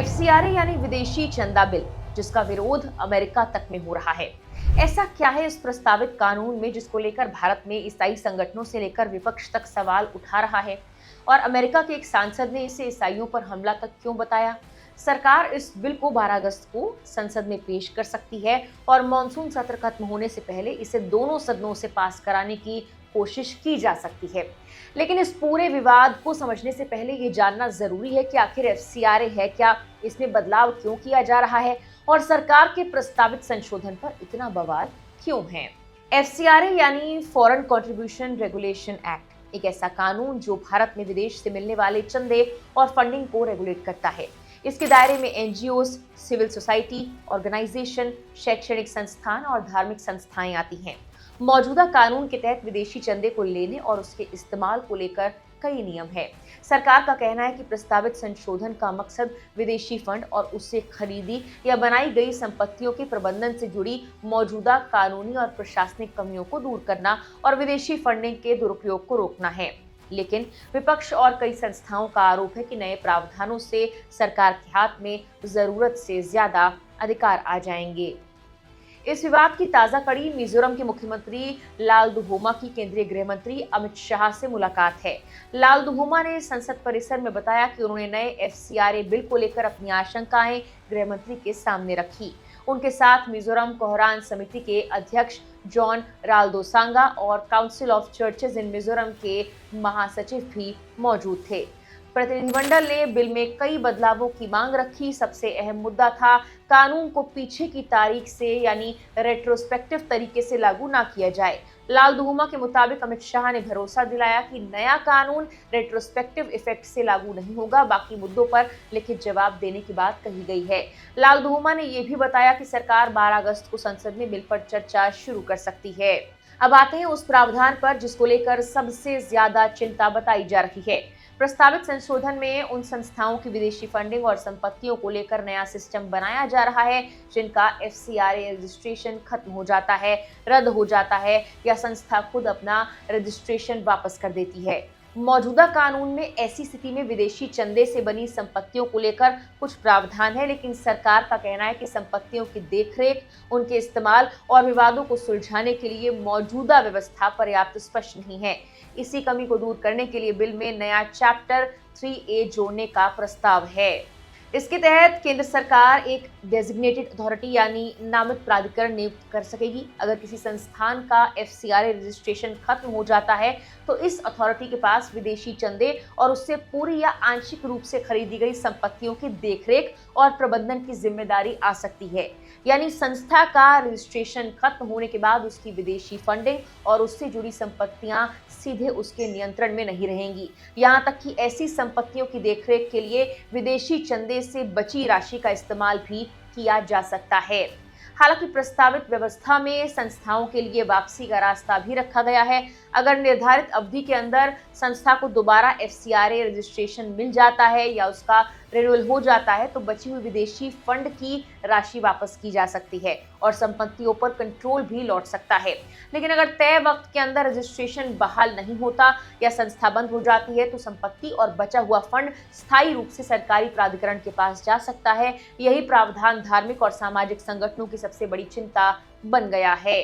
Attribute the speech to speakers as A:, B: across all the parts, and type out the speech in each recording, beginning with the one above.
A: FCRA यानी विदेशी चंदा बिल, जिसका विरोध अमेरिका तक में हो रहा है। ऐसा क्या है इस प्रस्तावित कानून में जिसको लेकर भारत में ईसाई संगठनों से लेकर विपक्ष तक सवाल उठा रहा है? और अमेरिका के एक सांसद ने इसे ईसाइयों पर हमला तक क्यों बताया? सरकार इस बिल को 12 अगस्त को संसद में पेश कर सकती है और मॉनसून सत्र खत्म होने से पहले इसे दोनों सदनों से पास कराने की कोशिश की जा सकती है। लेकिन इस पूरे विवाद को समझने से पहले ये जानना जरूरी है कि आखिर एफसीआरए है क्या, इसमें बदलाव क्यों किया जा रहा है और सरकार के प्रस्तावित संशोधन पर इतना बवाल क्यों है। एफसीआरए यानी फॉरेन कंट्रीब्यूशन रेगुलेशन एक्ट एक ऐसा कानून जो भारत में विदेश से मिलने वाले चंदे और फंडिंग को रेगुलेट करता है। इसके दायरे में एनजीओ, सिविल सोसाइटी ऑर्गेनाइजेशन, शैक्षणिक संस्थान और धार्मिक संस्थाएं आती हैं। मौजूदा कानून के तहत विदेशी चंदे को लेने और उसके इस्तेमाल को लेकर कई नियम है। सरकार का कहना है कि प्रस्तावित संशोधन का मकसद विदेशी फंड और उससे खरीदी या बनाई गई संपत्तियों के प्रबंधन से जुड़ी मौजूदा कानूनी और प्रशासनिक कमियों को दूर करना और विदेशी फंडिंग के दुरुपयोग को रोकना है। लेकिन विपक्ष और कई संस्थाओं का आरोप है कि नए प्रावधानों से सरकार के हाथ में जरूरत से ज्यादा अधिकार आ जाएंगे। इस विवाद की ताजा कड़ी मिजोरम के मुख्यमंत्री लालदुहोमा की केंद्रीय गृह मंत्री अमित शाह से मुलाकात है। लालदुहोमा ने संसद परिसर में बताया कि उन्होंने नए एफसीआरए बिल को लेकर अपनी आशंकाएं गृह मंत्री के सामने रखी। उनके साथ मिजोरम कोहरान समिति के अध्यक्ष जॉन राल्दोसांगा और काउंसिल ऑफ चर्चेज इन मिजोरम के महासचिव भी मौजूद थे। प्रतिनिधिमंडल ने बिल में कई बदलावों की मांग रखी। सबसे अहम मुद्दा था कानून को पीछे की तारीख से यानी रेट्रोस्पेक्टिव तरीके से लागू ना किया जाए। लालदुहोमा के मुताबिक अमित शाह ने भरोसा दिलाया कि नया कानून रेट्रोस्पेक्टिव इफेक्ट से लागू नहीं होगा। बाकी मुद्दों पर लिखित जवाब देने की बात कही गई है। लालदुहोमा ने यह भी बताया कि सरकार 12 अगस्त को संसद में बिल पर चर्चा शुरू कर सकती है। अब आते हैं उस प्रावधान पर जिसको लेकर सबसे ज्यादा चिंता बताई जा रही है। प्रस्तावित संशोधन में उन संस्थाओं की विदेशी फंडिंग और संपत्तियों को लेकर नया सिस्टम बनाया जा रहा है जिनका एफसीआरए रजिस्ट्रेशन खत्म हो जाता है, रद्द हो जाता है या संस्था खुद अपना रजिस्ट्रेशन वापस कर देती है। मौजूदा कानून में ऐसी स्थिति में विदेशी चंदे से बनी संपत्तियों को लेकर कुछ प्रावधान है, लेकिन सरकार का कहना है कि संपत्तियों की देखरेख, उनके इस्तेमाल और विवादों को सुलझाने के लिए मौजूदा व्यवस्था पर्याप्त स्पष्ट नहीं है। इसी कमी को दूर करने के लिए बिल में नया चैप्टर 3A जोड़ने का प्रस्ताव है। इसके तहत केंद्र सरकार एक डेजिग्नेटेड अथॉरिटी यानी नामित प्राधिकरण नियुक्त कर सकेगी। अगर किसी संस्थान का एफसीआरए रजिस्ट्रेशन खत्म हो जाता है तो इस अथॉरिटी के पास विदेशी चंदे और उससे पूरी या आंशिक रूप से खरीदी गई संपत्तियों की देखरेख और प्रबंधन की जिम्मेदारी आ सकती है। यानी संस्था का रजिस्ट्रेशन खत्म होने के बाद उसकी विदेशी फंडिंग और उससे जुड़ी संपत्तियां सीधे उसके नियंत्रण में नहीं रहेंगी। यहां तक कि ऐसी संपत्तियों की देखरेख के लिए विदेशी चंदे से बची राशि का इस्तेमाल भी किया जा सकता है। हालांकि प्रस्तावित व्यवस्था में संस्थाओं के लिए वापसी का रास्ता भी रखा गया है। अगर निर्धारित अवधि के अंदर संस्था को दोबारा एफसीआरए रजिस्ट्रेशन मिल जाता है या उसका रिन्यूअल हो जाता है तो बची हुई विदेशी फंड की राशि वापस की जा सकती है और संपत्तियों पर कंट्रोल भी लौट सकता है। लेकिन अगर तय वक्त के अंदर रजिस्ट्रेशन बहाल नहीं होता या संस्था बंद हो जाती है तो संपत्ति और बचा हुआ फंड स्थायी रूप से सरकारी प्राधिकरण के पास जा सकता है। यही प्रावधान धार्मिक और सामाजिक संगठनों की सबसे बड़ी चिंता बन गया है।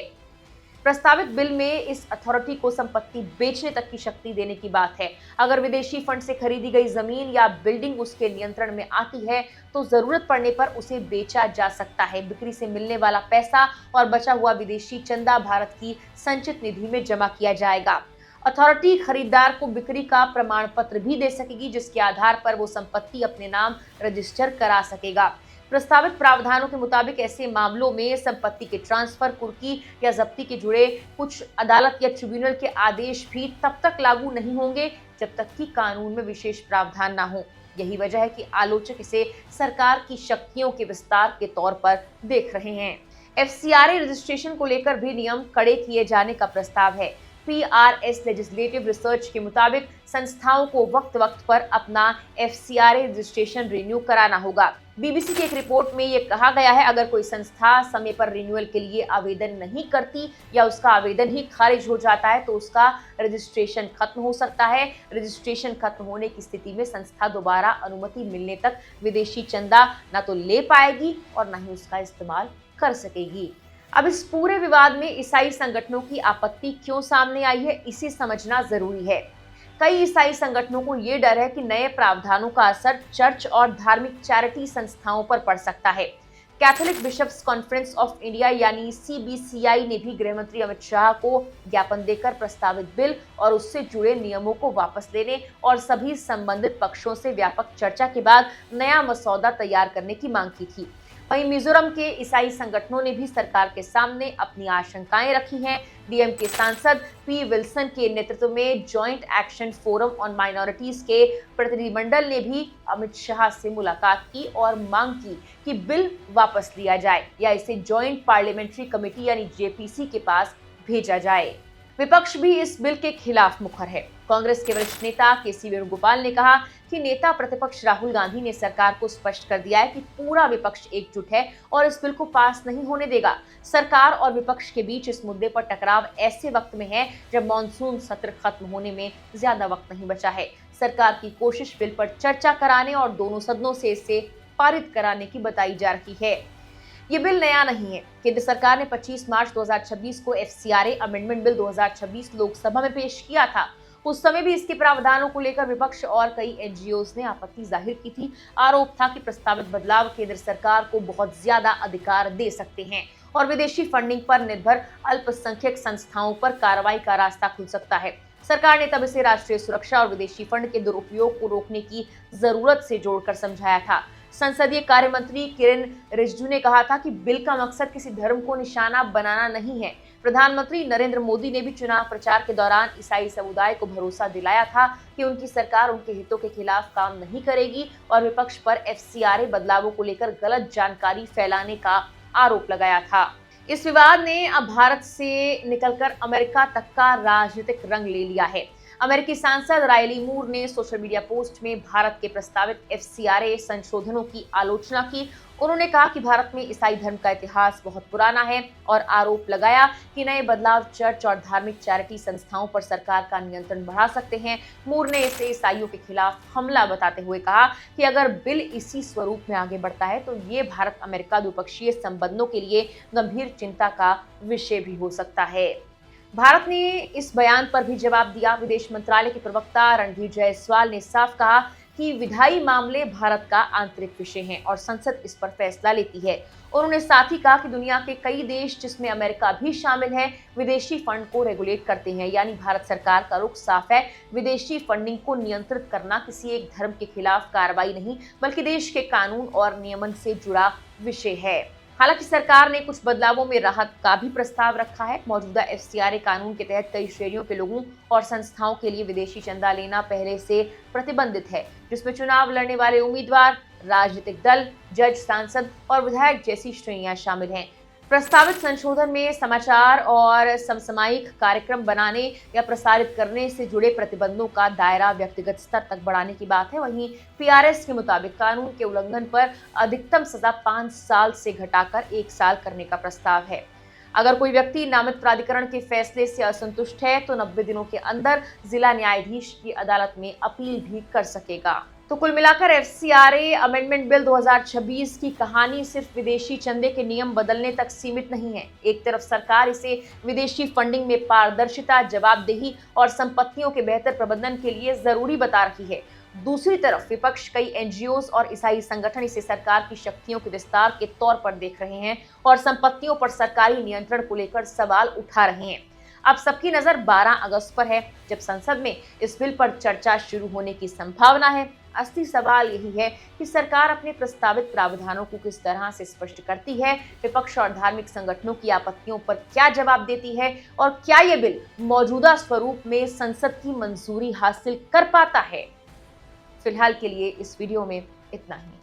A: प्रस्तावित बिल में इस अथॉरिटी को संपत्ति बेचने तक की शक्ति देने की बात है। अगर विदेशी फंड से खरीदी गई जमीन या बिल्डिंग उसके नियंत्रण में आती है तो जरूरत पड़ने पर उसे बेचा जा सकता है। बिक्री से मिलने वाला पैसा और बचा हुआ विदेशी चंदा भारत की संचित निधि में जमा किया जाएगा। अथॉरिटी खरीदार को बिक्री का प्रमाण पत्र भी दे सकेगी जिसके आधार पर वो संपत्ति अपने नाम रजिस्टर करा सकेगा। प्रस्तावित प्रावधानों के मुताबिक ऐसे मामलों में संपत्ति के ट्रांसफर, कुर्की या जब्ती के जुड़े कुछ अदालत या ट्रिब्यूनल के आदेश भी तब तक लागू नहीं होंगे जब तक कि कानून में विशेष प्रावधान ना हो। यही वजह है कि आलोचक इसे सरकार की शक्तियों के विस्तार के तौर पर देख रहे हैं। एफसीआरए रजिस्ट्रेशन को लेकर भी नियम कड़े किए जाने का प्रस्ताव है। PRS लेजिस्लेटिव रिसर्च के मुताबिक संस्थाओं को वक्त वक्त पर अपना FCRA रजिस्ट्रेशन रिन्यू कराना होगा। BBC की एक रिपोर्ट में यह कहा गया है, अगर कोई संस्था समय पर रिन्यूअल के लिए आवेदन नहीं करती या उसका आवेदन ही खारिज हो जाता है तो उसका रजिस्ट्रेशन खत्म हो सकता है। रजिस्ट्रेशन खत्म होने की स्थिति में संस्था दोबारा अनुमति मिलने तक विदेशी चंदा न तो ले पाएगी और न ही उसका इस्तेमाल कर सकेगी। अब इस पूरे विवाद में ईसाई संगठनों की आपत्ति क्यों सामने आई है, इसे समझना जरूरी है। कई ईसाई संगठनों को ये डर है कि नए प्रावधानों का असर चर्च और धार्मिक चैरिटी संस्थाओं पर पड़ सकता है। Catholic Bishops Conference of India यानी CBCI ने भी गृह मंत्री अमित शाह को ज्ञापन देकर प्रस्तावित बिल और उससे जुड़े नियमों को वापस लेने और सभी संबंधित पक्षों से व्यापक चर्चा के बाद नया मसौदा तैयार करने की मांग की थी। वहीं मिजोरम के ईसाई संगठनों ने भी सरकार के सामने अपनी आशंकाएं रखी हैं। DMK सांसद P. विल्सन के नेतृत्व में joint action forum on minorities के प्रतिनिधिमंडल ने भी अमित शाह से मुलाकात की और मांग की कि बिल वापस लिया जाए या इसे जॉइंट पार्लियामेंट्री कमेटी यानी JPC के पास भेजा जाए। विपक्ष भी इस बिल के खिलाफ मुखर है। कांग्रेस के वरिष्ठ नेता KC वेणुगोपाल ने कहा कि नेता प्रतिपक्ष राहुल गांधी ने सरकार को स्पष्ट कर दिया है कि पूरा विपक्ष एकजुट है और इस बिल को पास नहीं होने देगा। सरकार और विपक्ष के बीच इस मुद्दे पर टकराव ऐसे वक्त में है जब मॉनसून सत्र खत्म होने में ज्यादा वक्त नहीं बचा है। सरकार की कोशिश बिल पर चर्चा कराने और दोनों सदनों से इसे पारित कराने की बताई जा रही है। ये बिल नया नहीं है। केंद्र सरकार ने 25 मार्च 2026 को FCRA अमेंडमेंट बिल 2026 लोकसभा में पेश किया था। उस समय भी इसके प्रावधानों को लेकर विपक्ष और कई NGOs ने आपत्ति जाहिर की थी। आरोप था कि प्रस्तावित बदलाव केंद्र सरकार को बहुत ज्यादा अधिकार दे सकते हैं और विदेशी फंडिंग पर निर्भर अल्पसंख्यक संस्थाओं पर कार्रवाई का रास्ता खुल सकता है। सरकार ने तब इसे राष्ट्रीय सुरक्षा और विदेशी फंड के दुरुपयोग को रोकने की जरूरत से जोड़कर समझाया था। संसदीय कार्य मंत्री किरेन रिजिजू ने कहा था कि बिल का मकसद किसी धर्म को निशाना बनाना नहीं है। प्रधानमंत्री नरेंद्र मोदी ने भी चुनाव प्रचार के दौरान ईसाई समुदाय को भरोसा दिलाया था कि उनकी सरकार उनके हितों के खिलाफ काम नहीं करेगी और विपक्ष पर FCRA बदलावों को लेकर गलत जानकारी फैलाने का आरोप लगाया था। इस विवाद ने अब भारत से निकलकर अमेरिका तक का राजनीतिक रंग ले लिया है। अमेरिकी सांसद रायली मूर ने सोशल मीडिया पोस्ट में भारत के प्रस्तावित FCRA संशोधनों की आलोचना की। उन्होंने कहा कि भारत में ईसाई धर्म का इतिहास बहुत पुराना है और आरोप लगाया कि नए बदलाव चर्च और धार्मिक चैरिटी संस्थाओं पर सरकार का नियंत्रण बढ़ा सकते हैं। मूर ने इसे ईसाइयों के खिलाफ हमला बताते हुए कहा कि अगर बिल इसी स्वरूप में आगे बढ़ता है तो ये भारत अमेरिका द्विपक्षीय संबंधों के लिए गंभीर चिंता का विषय भी हो सकता है। भारत ने इस बयान पर भी जवाब दिया। विदेश मंत्रालय के प्रवक्ता रणधीर जायसवाल ने साफ कहा कि विधायी मामले भारत का आंतरिक विषय हैं और संसद इस पर फैसला लेती है। उन्होंने साथ ही कहा कि दुनिया के कई देश, जिसमें अमेरिका भी शामिल है, विदेशी फंड को रेगुलेट करते हैं। यानी भारत सरकार का रुख साफ है, विदेशी फंडिंग को नियंत्रित करना किसी एक धर्म के खिलाफ कार्रवाई नहीं, बल्कि देश के कानून और नियमन से जुड़ा विषय है। हालांकि सरकार ने कुछ बदलावों में राहत का भी प्रस्ताव रखा है। मौजूदा FCRA कानून के तहत कई श्रेणियों के लोगों और संस्थाओं के लिए विदेशी चंदा लेना पहले से प्रतिबंधित है, जिसमें चुनाव लड़ने वाले उम्मीदवार, राजनीतिक दल, जज, सांसद और विधायक जैसी श्रेणियां शामिल हैं। प्रस्तावित संशोधन में समाचार और समसामयिक कार्यक्रम बनाने या प्रसारित करने से जुड़े प्रतिबंधों का दायरा व्यक्तिगत स्तर तक बढ़ाने की बात है। वहीं PRS के मुताबिक कानून के उल्लंघन पर अधिकतम सजा 5 साल से घटाकर 1 साल करने का प्रस्ताव है। अगर कोई व्यक्ति नामित प्राधिकरण के फैसले से असंतुष्ट है तो 90 दिनों के अंदर जिला न्यायाधीश की अदालत में अपील भी कर सकेगा। तो कुल मिलाकर FCRA अमेंडमेंट बिल 2026 की कहानी सिर्फ विदेशी चंदे के नियम बदलने तक सीमित नहीं है। एक तरफ सरकार इसे विदेशी फंडिंग में पारदर्शिता, जवाबदेही और संपत्तियों के बेहतर प्रबंधन के लिए जरूरी बता रही है। दूसरी तरफ विपक्ष, कई NGOs और ईसाई संगठन इसे सरकार की शक्तियों के विस्तार के तौर पर देख रहे हैं और संपत्तियों पर सरकारी नियंत्रण को लेकर सवाल उठा रहे हैं। अब सबकी नजर 12 अगस्त पर है, जब संसद में इस बिल पर चर्चा शुरू होने की संभावना है। असली सवाल यही है कि सरकार अपने प्रस्तावित प्रावधानों को किस तरह से स्पष्ट करती है, विपक्ष और धार्मिक संगठनों की आपत्तियों पर क्या जवाब देती है और क्या ये बिल मौजूदा स्वरूप में संसद की मंजूरी हासिल कर पाता है। फिलहाल के लिए इस वीडियो में इतना ही।